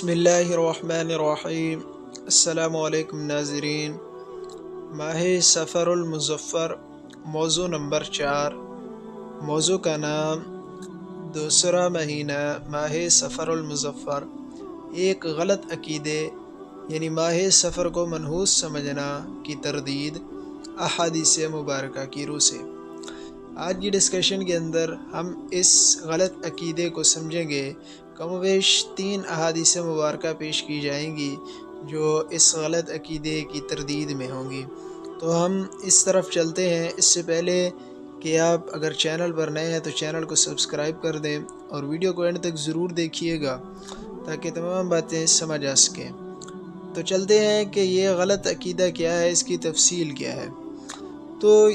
بسم اللہ الرحمن الرحیم۔ السلام علیکم ناظرین۔ ماہ سفر المظفر، موضوع نمبر 4۔ موضوع کا نام دوسرا مہینہ ماہ سفر المظفر، ایک غلط عقیدے یعنی ماہ سفر کو منحوس سمجھنا کی تردید احادیث مبارکہ کی روح سے۔ آج کی ڈسکشن کے اندر ہم اس غلط عقیدے کو سمجھیں گے۔ کم و بیش 3 احادیث مبارکہ پیش کی جائیں گی جو اس غلط عقیدے کی تردید میں ہوں گی۔ تو ہم اس طرف چلتے ہیں۔ اس سے پہلے کہ آپ اگر چینل پر نئے ہیں تو چینل کو سبسکرائب کر دیں اور ویڈیو کو اینڈ تک ضرور دیکھیے گا تاکہ تمام باتیں سمجھ آ سکیں۔ تو چلتے ہیں کہ یہ غلط عقیدہ کیا ہے، اس کی تفصیل کیا ہے۔ تو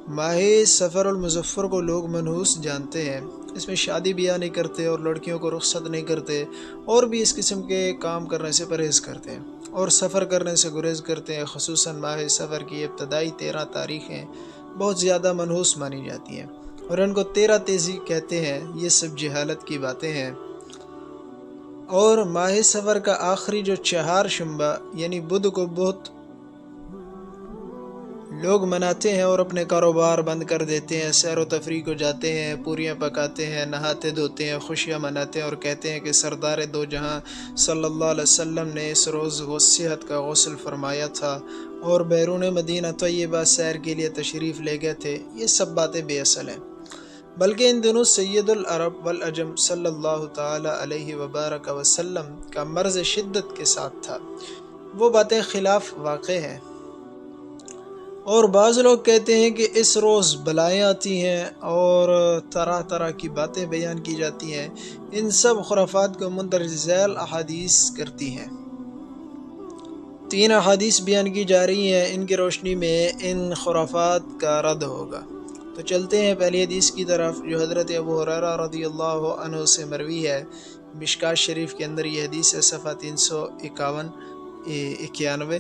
ماہ سفر المظفر کو لوگ منحوس جانتے ہیں، اس میں شادی بیاہ نہیں کرتے اور لڑکیوں کو رخصت نہیں کرتے، اور بھی اس قسم کے کام کرنے سے پرہیز کرتے ہیں اور سفر کرنے سے گریز کرتے ہیں۔ خصوصاً ماہ سفر کی ابتدائی 13 تاریخیں بہت زیادہ منحوس مانی جاتی ہیں اور ان کو 13 تیزی کہتے ہیں۔ یہ سب جہالت کی باتیں ہیں۔ اور ماہ سفر کا آخری جو چہار شنبہ یعنی بدھ کو بہت لوگ مناتے ہیں اور اپنے کاروبار بند کر دیتے ہیں، سیر و تفریح کو جاتے ہیں، پوریاں پکاتے ہیں، نہاتے دھوتے ہیں، خوشیاں مناتے ہیں اور کہتے ہیں کہ سردار دو جہاں صلی اللہ علیہ وسلم نے اس روز صحت کا غسل فرمایا تھا اور بیرون مدینہ طیبہ سیر کے لیے تشریف لے گئے تھے۔ یہ سب باتیں بے اصل ہیں، بلکہ ان دنوں سید العرب والعجم صلی اللہ تعالی علیہ وبارک وسلم کا مرض شدت کے ساتھ تھا۔ وہ باتیں خلاف واقع ہیں، اور بعض لوگ کہتے ہیں کہ اس روز بلائیں آتی ہیں اور طرح طرح کی باتیں بیان کی جاتی ہیں۔ ان سب خرافات کو مندرجہ ذیل احادیث کرتی ہیں۔ 3 احادیث بیان کی جا رہی ہیں، ان کی روشنی میں ان خرافات کا رد ہوگا۔ تو چلتے ہیں پہلی حدیث کی طرف جو حضرت ابو ہریرہ رضی اللہ عنہ سے مروی ہے۔ مشکوٰۃ شریف کے اندر یہ حدیث ہے، صفحہ 391۔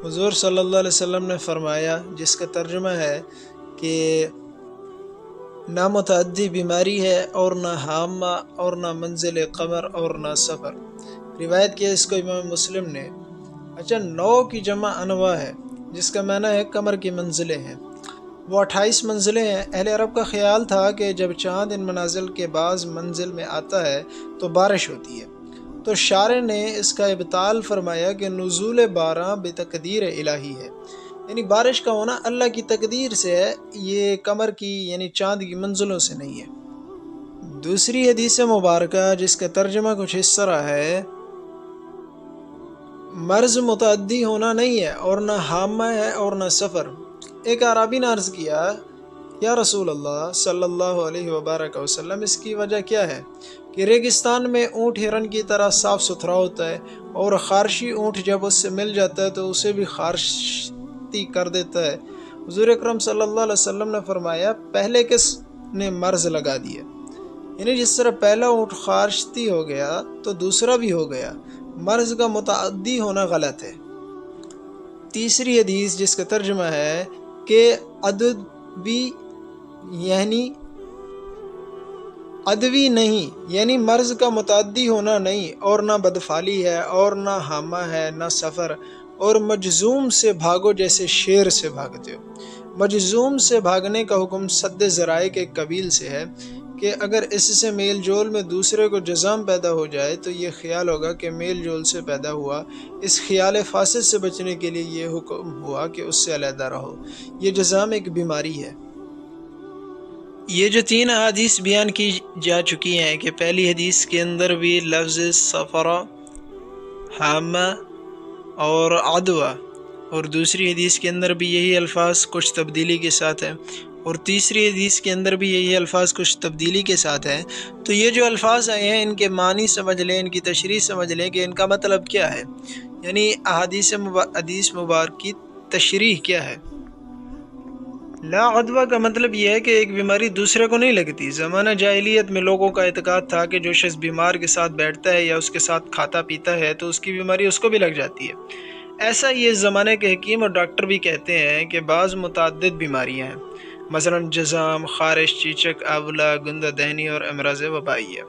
حضور صلی اللہ علیہ وسلم نے فرمایا، جس کا ترجمہ ہے کہ نہ متعدی بیماری ہے اور نہ حامہ اور نہ منزل قمر اور نہ سفر۔ روایت کیا اس کو امام مسلم نے۔ 9 کی جمع انواع ہے، جس کا معنی ہے قمر کی منزلیں ہیں۔ وہ 28 منزلیں ہیں۔ اہل عرب کا خیال تھا کہ جب چاند ان منازل کے بعض منزل میں آتا ہے تو بارش ہوتی ہے، تو شارع نے اس کا ابطال فرمایا کہ نزول باران بتقدیر الہی ہے، یعنی بارش کا ہونا اللہ کی تقدیر سے ہے، یہ قمر کی یعنی چاند کی منزلوں سے نہیں ہے۔ دوسری حدیث مبارکہ جس کا ترجمہ کچھ اس طرح ہے، مرض متعدی ہونا نہیں ہے اور نہ حامہ ہے اور نہ سفر۔ ایک اعرابی نے عرض کیا، یا رسول اللہ صلی اللہ علیہ وبارک وسلم، اس کی وجہ کیا ہے کہ ریگستان میں اونٹ ہرن کی طرح صاف ستھرا ہوتا ہے اور خارشی اونٹ جب اس سے مل جاتا ہے تو اسے بھی خارشتی کر دیتا ہے۔ حضور اکرم صلی اللہ علیہ وسلم نے فرمایا، پہلے کس نے مرض لگا دیا، یعنی جس طرح پہلا اونٹ خارشتی ہو گیا تو دوسرا بھی ہو گیا۔ مرض کا متعدی ہونا غلط ہے۔ تیسری حدیث جس کا ترجمہ ہے کہ ادوی نہیں، یعنی مرض کا متعدی ہونا نہیں، اور نہ بدفعلی ہے اور نہ حامہ ہے نہ سفر، اور مجذوم سے بھاگو جیسے شیر سے بھاگتے ہو۔ مجذوم سے بھاگنے کا حکم سد ذرائع کے قبیل سے ہے کہ اگر اس سے میل جول میں دوسرے کو جذام پیدا ہو جائے تو یہ خیال ہوگا کہ میل جول سے پیدا ہوا۔ اس خیال فاسد سے بچنے کے لیے یہ حکم ہوا کہ اس سے علیحدہ رہو۔ یہ جذام ایک بیماری ہے۔ یہ جو 3 احادیث بیان کی جا چکی ہیں کہ پہلی حدیث کے اندر بھی لفظ سفر، حامہ اور عدوہ، اور دوسری حدیث کے اندر بھی یہی الفاظ کچھ تبدیلی کے ساتھ ہیں، اور تیسری حدیث کے اندر بھی یہی الفاظ کچھ تبدیلی کے ساتھ ہیں۔ تو یہ جو الفاظ آئے ہیں ان کے معنی سمجھ لیں، ان کی تشریح سمجھ لیں کہ ان کا مطلب کیا ہے، یعنی حدیث مبارک کی تشریح کیا ہے۔ لا عدوہ کا مطلب یہ ہے کہ ایک بیماری دوسرے کو نہیں لگتی۔ زمانہ جاہلیت میں لوگوں کا اعتقاد تھا کہ جو شخص بیمار کے ساتھ بیٹھتا ہے یا اس کے ساتھ کھاتا پیتا ہے تو اس کی بیماری اس کو بھی لگ جاتی ہے۔ ایسا یہ زمانے کے حکیم اور ڈاکٹر بھی کہتے ہیں کہ بعض متعدد بیماریاں ہیں، مثلا جذام، خارش، چیچک، آبلہ، گندہ دہنی اور امراض وبائی ہے۔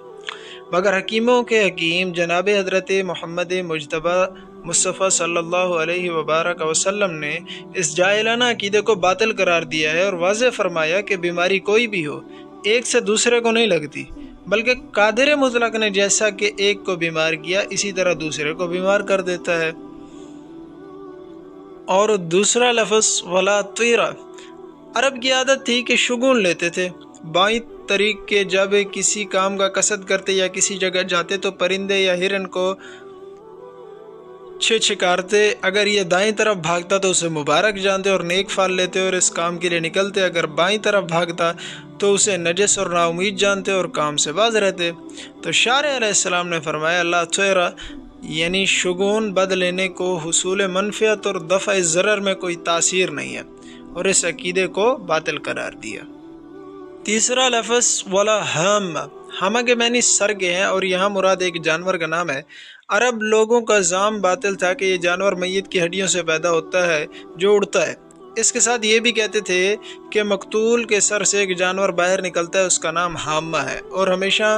مگر حکیموں کے حکیم جناب حضرت محمد مجتبی مصطفیٰ صلی اللہ علیہ وبارک وسلم نے اس جاہلانہ عقیدے کو باطل قرار دیا ہے اور واضح فرمایا کہ بیماری کوئی بھی ہو ایک سے دوسرے کو نہیں لگتی، بلکہ قادر مطلق نے جیسا کہ ایک کو بیمار کیا اسی طرح دوسرے کو بیمار کر دیتا ہے۔ اور دوسرا لفظ ولا طیرہ، عرب کی عادت تھی کہ شگون لیتے تھے۔ بائیں طریق کے جب کسی کام کا قصد کرتے یا کسی جگہ جاتے تو پرندے یا ہرن کو چھکارتے، اگر یہ دائیں طرف بھاگتا تو اسے مبارک جانتے اور نیک پھل لیتے اور اس کام کے لیے نکلتے، اگر بائیں طرف بھاگتا تو اسے نجس اور نا امید جانتے اور کام سے باز رہتے۔ تو شارع علیہ السلام نے فرمایا اللہ طیرہ یعنی شگون بد لینے کو حصول منفعت اور دفع ضرر میں کوئی تاثیر نہیں ہے، اور اس عقیدے کو باطل قرار دیا۔ تیسرا لفظ ولا ہامہ، ہامہ کے معنی سر کے ہیں اور یہاں مراد ایک جانور کا نام ہے۔ عرب لوگوں کا زعم باطل تھا کہ یہ جانور میت کی ہڈیوں سے پیدا ہوتا ہے جو اڑتا ہے۔ اس کے ساتھ یہ بھی کہتے تھے کہ مقتول کے سر سے ایک جانور باہر نکلتا ہے، اس کا نام ہامہ ہے، اور ہمیشہ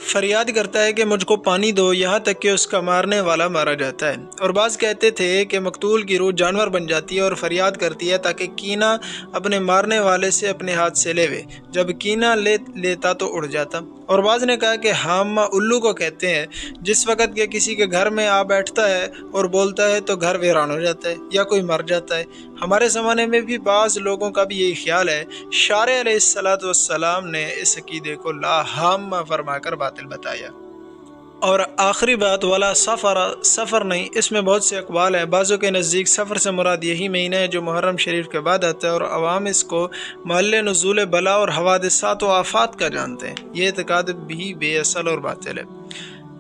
فریاد کرتا ہے کہ مجھ کو پانی دو، یہاں تک کہ اس کا مارنے والا مارا جاتا ہے۔ اور بعض کہتے تھے کہ مقتول کی روح جانور بن جاتی ہے اور فریاد کرتی ہے تاکہ کینہ اپنے مارنے والے سے اپنے ہاتھ سے لے جب کینہ لیتا تو اڑ جاتا۔ اور بعض نے کہا کہ ہامہ الو کو کہتے ہیں، جس وقت کہ کسی کے گھر میں آ بیٹھتا ہے اور بولتا ہے تو گھر ویران ہو جاتا ہے یا کوئی مر جاتا ہے۔ ہمارے زمانے میں بھی بعض لوگوں کا بھی یہی خیال ہے۔ شارع علیہ السلام نے اس عقیدے کو لا ہامہ فرما کر باطل بتایا۔ اور آخری بات ولا سفر نہیں، اس میں بہت سے اقوال ہیں۔ بعضوں کے نزدیک سفر سے مراد یہی مہینہ ہے جو محرم شریف کے بعد آتا ہے، اور عوام اس کو محل نزول بلا اور حوادثات و آفات کا جانتے ہیں۔ یہ اعتقاد بھی بے اصل اور باطل ہے۔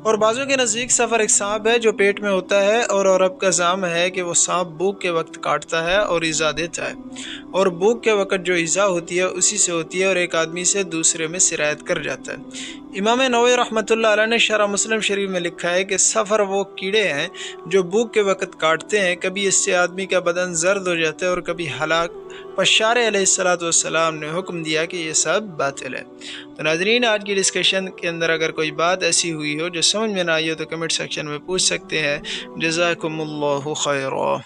اور بعضوں کے نزدیک سفر ایک سانپ ہے جو پیٹ میں ہوتا ہے، اور عرب کا زعم ہے کہ وہ سانپ بھوک کے وقت کاٹتا ہے اور ایذا دیتا ہے، اور بھوک کے وقت جو ایذا ہوتی ہے اسی سے ہوتی ہے اور ایک آدمی سے دوسرے میں سرایت کر جاتا ہے۔ امام نووی رحمۃ اللہ علیہ نے شرح مسلم شریف میں لکھا ہے کہ سفر وہ کیڑے ہیں جو بھوک کے وقت کاٹتے ہیں، کبھی اس سے آدمی کا بدن زرد ہو جاتا ہے اور کبھی ہلاک۔ پس شارع علیہ السلام نے حکم دیا کہ یہ سب باطل ہے۔ تو ناظرین، آج کی ڈسکشن کے اندر اگر کوئی بات ایسی ہوئی ہو جو سمجھ میں نہ آئی ہو تو کمنٹ سیکشن میں پوچھ سکتے ہیں۔ جزاکم اللہ خیرا۔